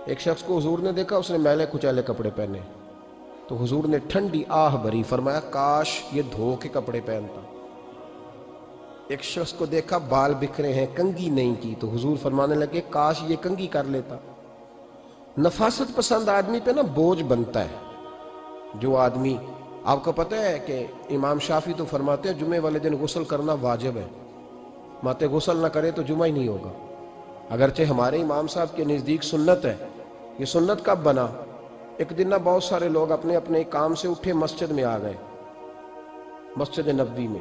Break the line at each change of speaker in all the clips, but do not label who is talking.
ایک شخص کو حضور نے دیکھا، اس نے میلے کچیلے کپڑے پہنے، تو حضور نے ٹھنڈی آہ بھری، فرمایا کاش یہ دھو کے کپڑے پہنتا۔ ایک شخص کو دیکھا بال بکھرے ہیں، کنگھی نہیں کی، تو حضور فرمانے لگے کاش یہ کنگھی کر لیتا۔ نفاست پسند آدمی پہ نا بوجھ بنتا ہے۔ جو آدمی، آپ کو پتہ ہے کہ امام شافعی تو فرماتے ہیں جمعے والے دن غسل کرنا واجب ہے، ماتے غسل نہ کرے تو جمعہ ہی نہیں ہوگا۔ اگرچہ ہمارے امام صاحب کے نزدیک سنت ہے۔ یہ سنت کب بنا؟ ایک دن نہ بہت سارے لوگ اپنے اپنے کام سے اٹھے، مسجد میں آ گئے، مسجد نبوی میں۔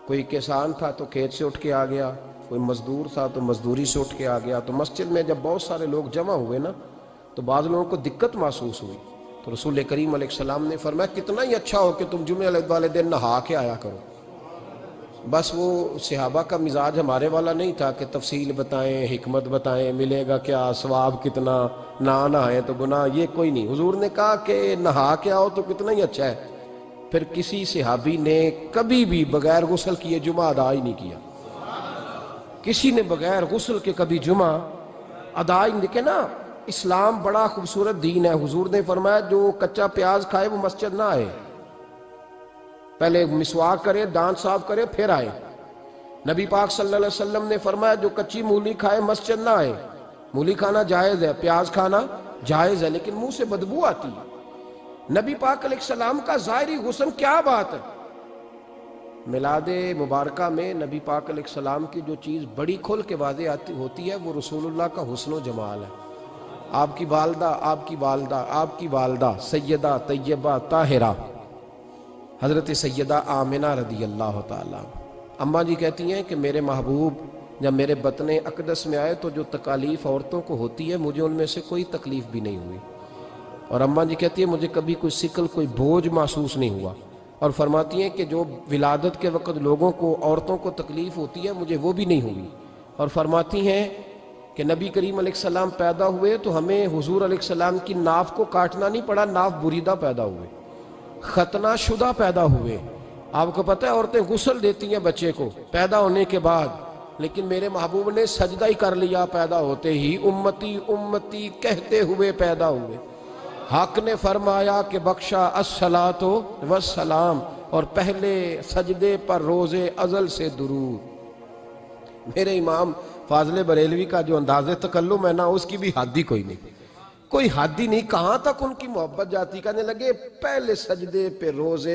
کوئی کسان تھا تو کھیت سے اٹھ کے آ گیا، کوئی مزدور تھا تو مزدوری سے اٹھ کے آ گیا۔ تو مسجد میں جب بہت سارے لوگ جمع ہوئے نا، تو بعض لوگوں کو دقت محسوس ہوئی، تو رسول کریم علیہ السلام نے فرمایا کتنا ہی اچھا ہو کہ تم جمعے والے دن نہا کے آیا کرو۔ بس وہ صحابہ کا مزاج ہمارے والا نہیں تھا کہ تفصیل بتائیں، حکمت بتائیں، ملے گا کیا، ثواب کتنا، نہ نہائیں تو گناہ، یہ کوئی نہیں۔ حضور نے کہا کہ نہا کے آؤ تو کتنا ہی اچھا ہے۔ پھر کسی صحابی نے کبھی بھی بغیر غسل کیے جمعہ ادا ہی نہیں کیا۔ کسی نے بغیر غسل کے کبھی جمعہ ادا ہی نہیں کیا نا۔ اسلام بڑا خوبصورت دین ہے۔ حضور نے فرمایا جو کچا پیاز کھائے وہ مسجد نہ آئے، پہلے مسواک کرے، دانت صاف کرے، پھر آئے۔ نبی پاک صلی اللہ علیہ وسلم نے فرمایا جو کچی مولی کھائے مسجد نہ آئے۔ مولی کھانا جائز ہے، پیاز کھانا جائز ہے، لیکن منہ سے بدبو آتی ہے۔ نبی پاک علیہ السلام کا ظاہری حسن کیا بات ہے۔ میلاد مبارکہ میں نبی پاک علیہ السلام کی جو چیز بڑی کھل کے واضح ہوتی ہے وہ رسول اللہ کا حسن و جمال ہے۔ آپ کی والدہ سیدہ طیبہ طاہرہ حضرت سیدہ آمنہ رضی اللہ تعالیٰ، اماں جی کہتی ہیں کہ میرے محبوب جب میرے بطن اقدس میں آئے تو جو تکالیف عورتوں کو ہوتی ہے مجھے ان میں سے کوئی تکلیف بھی نہیں ہوئی، اور اماں جی کہتی ہیں مجھے کبھی کوئی ثقل، کوئی بوجھ محسوس نہیں ہوا، اور فرماتی ہیں کہ جو ولادت کے وقت لوگوں کو، عورتوں کو تکلیف ہوتی ہے مجھے وہ بھی نہیں ہوئی، اور فرماتی ہیں کہ نبی کریم علیہ السلام پیدا ہوئے تو ہمیں حضور علیہ السلام کی ناف کو کاٹنا نہیں پڑا، ناف بریدہ پیدا ہوئے، ختنہ شدہ پیدا ہوئے۔ آپ کو پتہ ہے عورتیں غسل دیتی ہیں بچے کو پیدا ہونے کے بعد، لیکن میرے محبوب نے سجدہ ہی کر لیا پیدا ہوتے ہی، امتی امتی کہتے ہوئے پیدا ہوئے۔ حق نے فرمایا کہ بخشا الصلاۃ والسلام، اور پہلے سجدے پر روز ازل سے درود۔ میرے امام فاضل بریلوی کا جو انداز تکلم ہے نا، اس کی بھی حد ہی کوئی نہیں، کوئی حد ہی نہیں، کہاں تک ان کی محبت جاتی۔ کہنے لگے پہلے سجدے پہ روز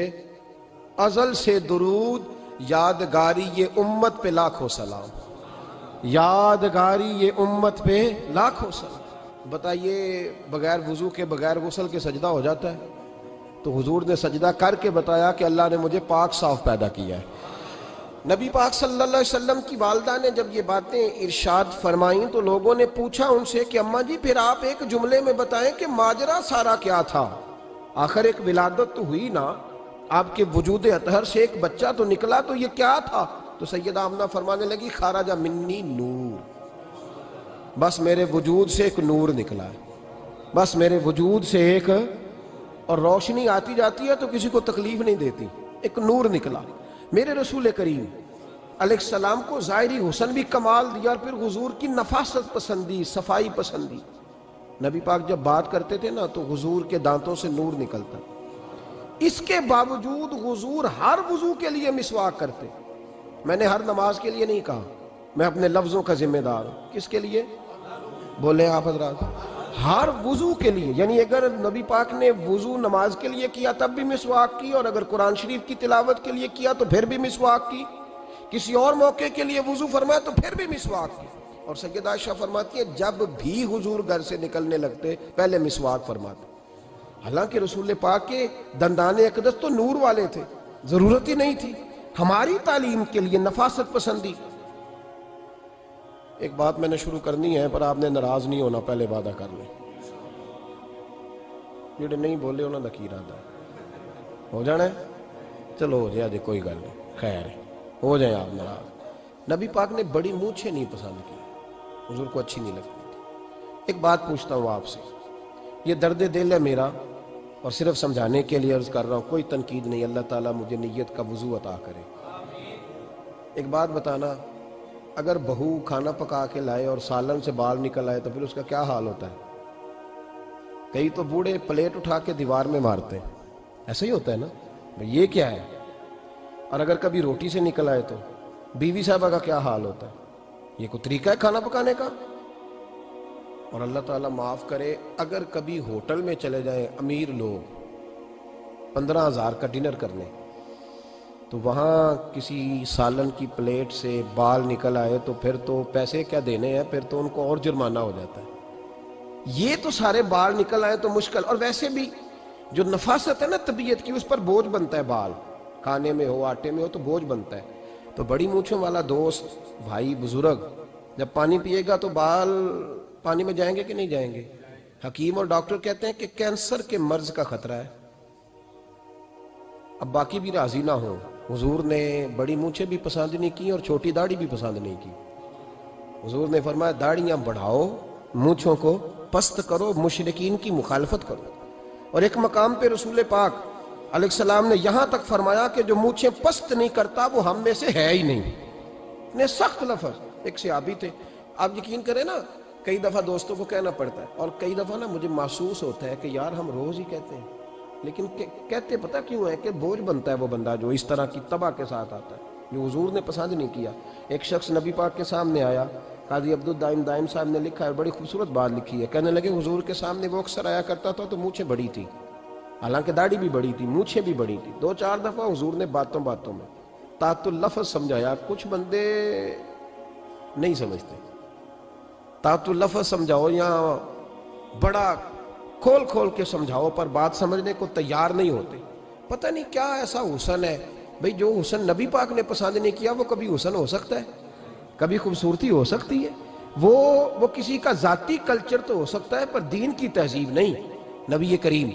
ازل سے درود، یادگاری یہ امت پہ لاکھوں سلام، یادگاری یہ امت پہ لاکھوں سلام۔ بتائیے بغیر وضو کے، بغیر غسل کے سجدہ ہو جاتا ہے؟ تو حضور نے سجدہ کر کے بتایا کہ اللہ نے مجھے پاک صاف پیدا کیا ہے۔ نبی پاک صلی اللہ علیہ وسلم کی والدہ نے جب یہ باتیں ارشاد فرمائیں تو لوگوں نے پوچھا ان سے کہ اماں جی پھر آپ ایک جملے میں بتائیں کہ ماجرا سارا کیا تھا، آخر ایک ولادت تو ہوئی نا، آپ کے وجود اطہر سے ایک بچہ تو نکلا، تو یہ کیا تھا؟ تو سیدہ آمنہ فرمانے لگی خرج منی نور، بس میرے وجود سے ایک نور نکلا ہے، بس میرے وجود سے ایک، اور روشنی آتی جاتی ہے تو کسی کو تکلیف نہیں دیتی، ایک نور نکلا۔ میرے رسول کریم علیہ السلام کو ظاہری حسن بھی کمال دیا، اور پھر حضور کی نفاست پسندی، صفائی پسندی۔ نبی پاک جب بات کرتے تھے نا تو حضور کے دانتوں سے نور نکلتا، اس کے باوجود حضور ہر وضو کے لیے مسواک کرتے۔ میں نے ہر نماز کے لیے نہیں کہا، میں اپنے لفظوں کا ذمہ دار ہوں۔ کس کے لیے بولیں آپ حضرات؟ ہر وضو کے لیے، یعنی اگر نبی پاک نے وضو نماز کے لیے کیا تب بھی مسواک کی، اور اگر قرآن شریف کی تلاوت کے لیے کیا تو پھر بھی مسواک کی، کسی اور موقع کے لیے وضو فرمایا تو پھر بھی مسواک کی۔ اور سیدہ عائشہ فرماتی ہے جب بھی حضور گھر سے نکلنے لگتے پہلے مسواک فرماتے۔ حالانکہ رسول پاک کے دندان اقدس تو نور والے تھے، ضرورت ہی نہیں تھی، ہماری تعلیم کے لیے نفاست پسندی۔ ایک بات میں نے شروع کرنی ہے پر آپ نے ناراض نہیں ہونا، پہلے وعدہ کر لیں، جڑے نہیں بولے انہوں نے کی ارادہ ہو جانا ہے، چلو ہو جائے، کوئی گل نہیں، خیر ہے، ہو جائیں آپ ناراض۔ نبی پاک نے بڑی مونچھیں نہیں پسند کی، حضور کو اچھی نہیں لگتی تھی۔ ایک بات پوچھتا ہوں آپ سے، یہ درد دل ہے میرا اور صرف سمجھانے کے لیے عرض کر رہا ہوں، کوئی تنقید نہیں، اللہ تعالیٰ مجھے نیت کا وضو عطا کرے۔ ایک بات بتانا، اگر بہو کھانا پکا کے لائے اور سالن سے بال نکل آئے تو پھر اس کا کیا حال ہوتا ہے؟ کئی تو بوڑھے پلیٹ اٹھا کے دیوار میں مارتے ہیں، ایسا ہی ہوتا ہے نا، یہ کیا ہے؟ اور اگر کبھی روٹی سے نکل آئے تو بیوی صاحبہ کا کیا حال ہوتا ہے؟ یہ کوئی طریقہ ہے کھانا پکانے کا؟ اور اللہ تعالیٰ معاف کرے، اگر کبھی ہوٹل میں چلے جائیں امیر لوگ 15,000 کا ڈنر کرنے، تو وہاں کسی سالن کی پلیٹ سے بال نکل آئے تو پھر تو پیسے کیا دینے ہیں، پھر تو ان کو اور جرمانہ ہو جاتا ہے۔ یہ تو سارے بال نکل آئے تو مشکل، اور ویسے بھی جو نفاست ہے نا طبیعت کی، اس پر بوجھ بنتا ہے، بال کھانے میں ہو آٹے میں ہو تو بوجھ بنتا ہے۔ تو بڑی مونچھوں والا دوست بھائی بزرگ جب پانی پیے گا تو بال پانی میں جائیں گے کہ نہیں جائیں گے؟ حکیم اور ڈاکٹر کہتے ہیں کہ کینسر کے مرض کا خطرہ ہے۔ اب باقی بھی راضی نہ ہوں، حضور نے بڑی مونچھیں بھی پسند نہیں کی اور چھوٹی داڑھی بھی پسند نہیں کی۔ حضور نے فرمایا داڑھیاں بڑھاؤ، مونچھوں کو پست کرو، مشرکین کی مخالفت کرو۔ اور ایک مقام پہ رسول پاک علیہ السلام نے یہاں تک فرمایا کہ جو مونچھیں پست نہیں کرتا وہ ہم میں سے ہے ہی نہیں۔ اتنے سخت لفظ۔ ایک صحابی تھے، آپ یقین کریں نا، کئی دفعہ دوستوں کو کہنا پڑتا ہے، اور کئی دفعہ نا مجھے محسوس ہوتا ہے کہ یار ہم روز ہی کہتے ہیں، لیکن کہتے پتہ کیوں ہے کہ بوجھ بنتا ہے وہ بندہ جو اس طرح کی تباہ کے ساتھ آتا ہے، جو حضور نے پسند نہیں کیا۔ ایک شخص نبی پاک کے سامنے آیا، قاضی عبدالدائم دائم صاحب نے لکھا ہے، بڑی خوبصورت بات لکھی ہے، کہنے لگے حضور کے سامنے وہ اکثر آیا کرتا تھا تو مونچھیں بڑی تھی، حالانکہ داڑھی بھی بڑی تھی، مونچھیں بھی بڑی تھی۔ 2-4 دفعہ حضور نے باتوں باتوں میں تحت اللفظ سمجھایا۔ کچھ بندے نہیں سمجھتے، تحت اللفظ سمجھاؤ یا بڑا کھول کھول کے سمجھاؤ پر بات سمجھنے کو تیار نہیں ہوتے۔ پتہ نہیں کیا ایسا حسن ہے بھئی، جو حسن نبی پاک نے پسند نہیں کیا وہ کبھی حسن ہو سکتا ہے، کبھی خوبصورتی ہو سکتی ہے؟ وہ کسی کا ذاتی کلچر تو ہو سکتا ہے پر دین کی تہذیب نہیں۔ نبی کریم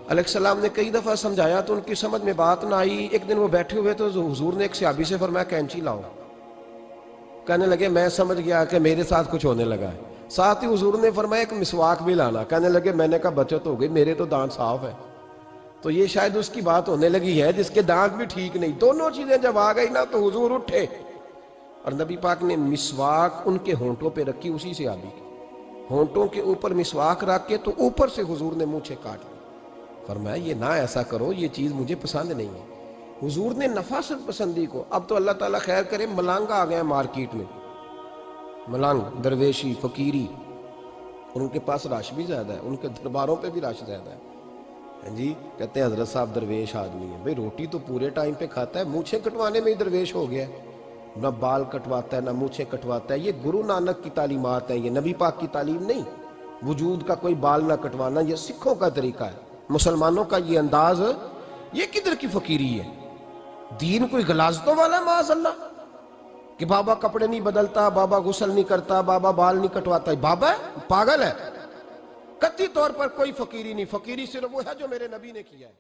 علیہ السلام نے کئی دفعہ سمجھایا تو ان کی سمجھ میں بات نہ آئی۔ ایک دن وہ بیٹھے ہوئے تو حضور نے ایک صحابی سے فرمایا کینچی لاؤ۔ کہنے لگے میں سمجھ گیا کہ میرے ساتھ کچھ ہونے لگا ہے۔ ساتھ ہی حضور نے فرمایا ایک مسواک بھی لانا۔ کہنے لگے میں نے کہا بچت ہو گئی، میرے تو دانت صاف ہے۔ تو یہ شاید اس کی بات ہونے لگی ہے جس کے دانت بھی ٹھیک نہیں۔ دونوں چیزیں جب آ گئی نا تو حضور اٹھے اور نبی پاک نے مسواک ان کے ہونٹوں پہ رکھی، اسی سے آبی کی ہونٹوں کے اوپر مسواک رکھ کے تو اوپر سے حضور نے مونچھیں کاٹ لی۔ فرمایا یہ نہ ایسا کرو، یہ چیز مجھے پسند نہیں ہے۔ حضور نے نفاست پسندی کو، اب تو اللہ تعالیٰ خیر کرے ملانگ آ گئے مارکیٹ میں، ملانگ درویشی فقیری، اور ان کے پاس رش بھی زیادہ ہے، ان کے درباروں پہ بھی رش زیادہ ہے۔ جی کہتے ہیں حضرت صاحب درویش آدمی ہے، بھئی روٹی تو پورے ٹائم پہ کھاتا ہے، مونچھیں کٹوانے میں ہی درویش ہو گیا ہے، نہ بال کٹواتا ہے نہ مونچھیں کٹواتا ہے۔ یہ گرو نانک کی تعلیمات ہیں، یہ نبی پاک کی تعلیم نہیں۔ وجود کا کوئی بال نہ کٹوانا یہ سکھوں کا طریقہ ہے، مسلمانوں کا یہ انداز، یہ کدھر کی فقیری ہے؟ دین کوئی غلاظتوں والا معاذ اللہ، کہ بابا کپڑے نہیں بدلتا، بابا غسل نہیں کرتا، بابا بال نہیں کٹواتا، بابا ہے پاگل ہے؟ قطعی طور پر کوئی فقیری نہیں، فقیری صرف وہ ہے جو میرے نبی نے کیا ہے۔